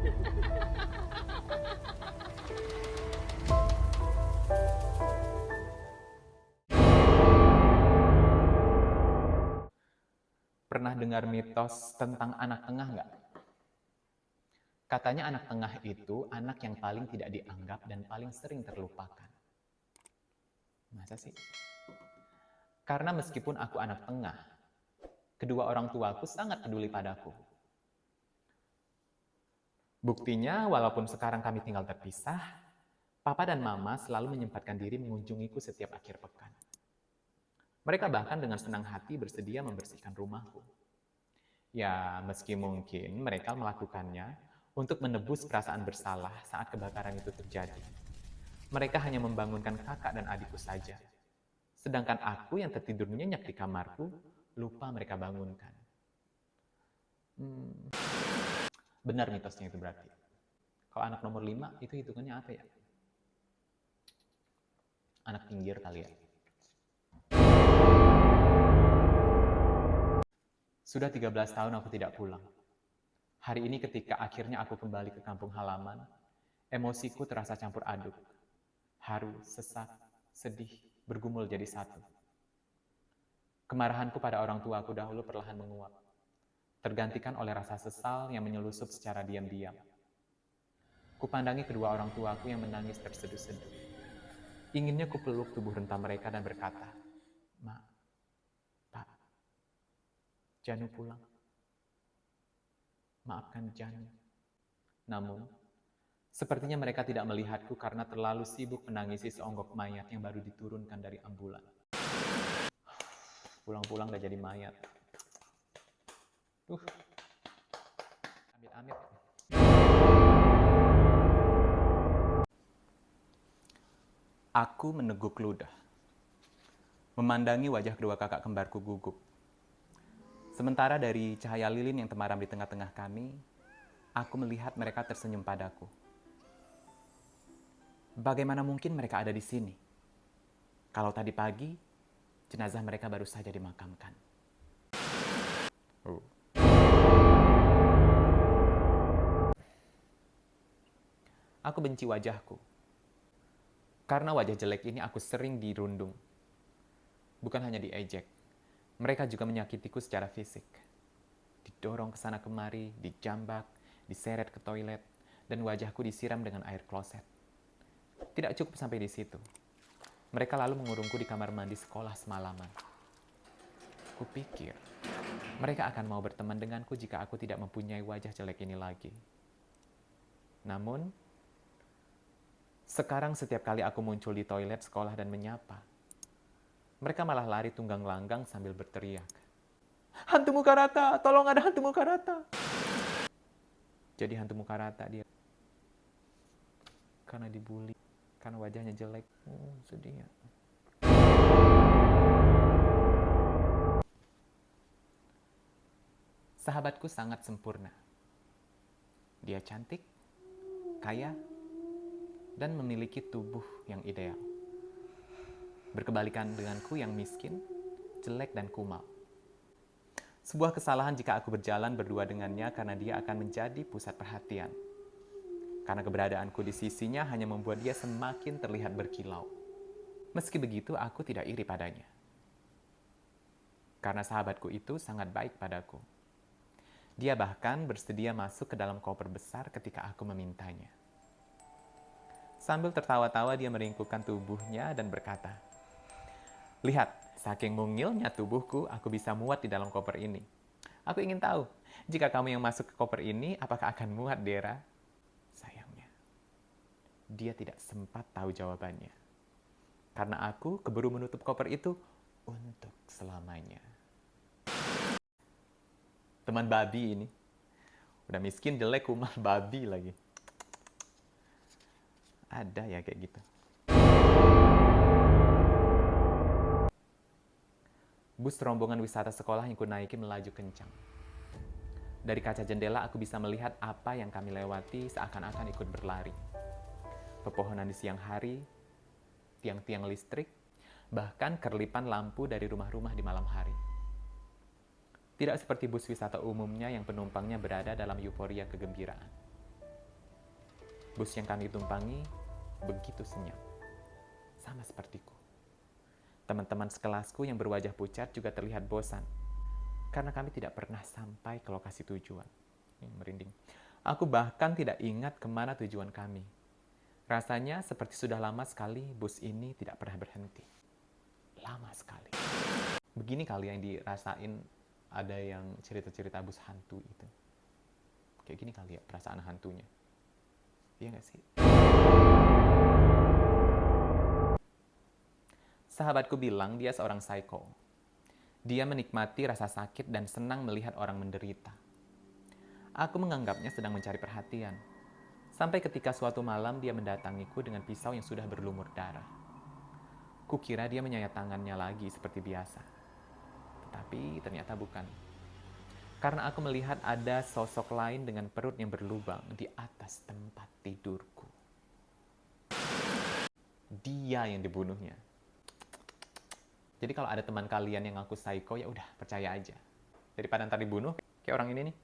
Pernah dengar mitos tentang anak tengah nggak? Katanya anak tengah itu anak yang paling tidak dianggap dan paling sering terlupakan. Masa sih? Karena meskipun aku anak tengah, kedua orang tuaku sangat peduli padaku. Buktinya, walaupun sekarang kami tinggal terpisah, Papa dan Mama selalu menyempatkan diri mengunjungiku setiap akhir pekan. Mereka bahkan dengan senang hati bersedia membersihkan rumahku. Ya, meski mungkin mereka melakukannya untuk menebus perasaan bersalah saat kebakaran itu terjadi. Mereka hanya membangunkan kakak dan adikku saja. Sedangkan aku yang tertidur nyenyak di kamarku, lupa mereka bangunkan. Benar mitosnya itu berarti. Kalau anak nomor 5, itu hitungannya apa ya? Anak pinggir kali ya. Sudah 13 tahun aku tidak pulang. Hari ini ketika akhirnya aku kembali ke kampung halaman, emosiku terasa campur aduk. Haru, sesak, sedih, bergumul jadi satu. Kemarahanku pada orang tuaku dahulu perlahan menguap, tergantikan oleh rasa sesal yang menyelusup secara diam-diam. Kupandangi kedua orang tuaku yang menangis terseduh-seduh. Inginnya kupeluk tubuh renta mereka dan berkata, "Ma, Pak, Janu pulang. Maafkan Janu." Namun, sepertinya mereka tidak melihatku karena terlalu sibuk menangisi seonggok mayat yang baru diturunkan dari ambulan. Pulang-pulang udah jadi mayat. Amit-amit. Aku meneguk ludah, memandangi wajah kedua kakak kembarku gugup. Sementara dari cahaya lilin yang temaram di tengah-tengah kami, aku melihat mereka tersenyum padaku. Bagaimana mungkin mereka ada di sini? Kalau tadi pagi, jenazah mereka baru saja dimakamkan. Aku benci wajahku. Karena wajah jelek ini aku sering dirundung. Bukan hanya diejek, mereka juga menyakitiku secara fisik. Didorong ke sana kemari, dijambak, diseret ke toilet, dan wajahku disiram dengan air kloset. Tidak cukup sampai di situ. Mereka lalu mengurungku di kamar mandi sekolah semalaman. Kupikir, mereka akan mau berteman denganku jika aku tidak mempunyai wajah jelek ini lagi. Namun, sekarang setiap kali aku muncul di toilet sekolah dan menyapa, mereka malah lari tunggang langgang sambil berteriak, "Hantu muka rata! Tolong ada hantu muka rata!" Jadi hantu muka rata dia. Karena dibully, karena wajahnya jelek. Sedih ya. Sahabatku sangat sempurna. Dia cantik, kaya, dan memiliki tubuh yang ideal. Berkebalikan denganku yang miskin, jelek, dan kumal. Sebuah kesalahan jika aku berjalan berdua dengannya karena dia akan menjadi pusat perhatian. Karena keberadaanku di sisinya hanya membuat dia semakin terlihat berkilau. Meski begitu, aku tidak iri padanya. Karena sahabatku itu sangat baik padaku. Dia bahkan bersedia masuk ke dalam koper besar ketika aku memintanya. Sambil tertawa-tawa dia meringkukkan tubuhnya dan berkata, "Lihat, saking mungilnya tubuhku, aku bisa muat di dalam koper ini. Aku ingin tahu, jika kamu yang masuk ke koper ini, apakah akan muat, Dera?" Sayangnya, dia tidak sempat tahu jawabannya. Karena aku keburu menutup koper itu untuk selamanya. Teman babi ini. Udah miskin, jelek, kumal, babi lagi. Ada ya kayak gitu. Bus rombongan wisata sekolah yang kunaiki melaju kencang. Dari kaca jendela aku bisa melihat apa yang kami lewati seakan-akan ikut berlari. Pepohonan di siang hari, tiang-tiang listrik, bahkan kerlipan lampu dari rumah-rumah di malam hari. Tidak seperti bus wisata umumnya yang penumpangnya berada dalam euforia kegembiraan. Bus yang kami tumpangi begitu senyap, sama sepertiku. Teman-teman sekelasku yang berwajah pucat juga terlihat bosan, karena kami tidak pernah sampai ke lokasi tujuan. Merinding. Aku bahkan tidak ingat kemana tujuan kami. Rasanya seperti sudah lama sekali bus ini tidak pernah berhenti. Lama sekali. Begini kali yang dirasain ada yang cerita-cerita bus hantu itu. Kayak gini kali ya perasaan hantunya. Iya nggak sih? Sahabatku bilang dia seorang psycho. Dia menikmati rasa sakit dan senang melihat orang menderita. Aku menganggapnya sedang mencari perhatian. Sampai ketika suatu malam dia mendatangiku dengan pisau yang sudah berlumur darah. Kukira dia menyayat tangannya lagi seperti biasa. Tetapi ternyata bukan. Karena aku melihat ada sosok lain dengan perut yang berlubang di atas tempat tidurku. Dia yang dibunuhnya. Jadi kalau ada teman kalian yang ngaku psycho, ya udah percaya aja. Daripada ntar dibunuh, kayak orang ini nih.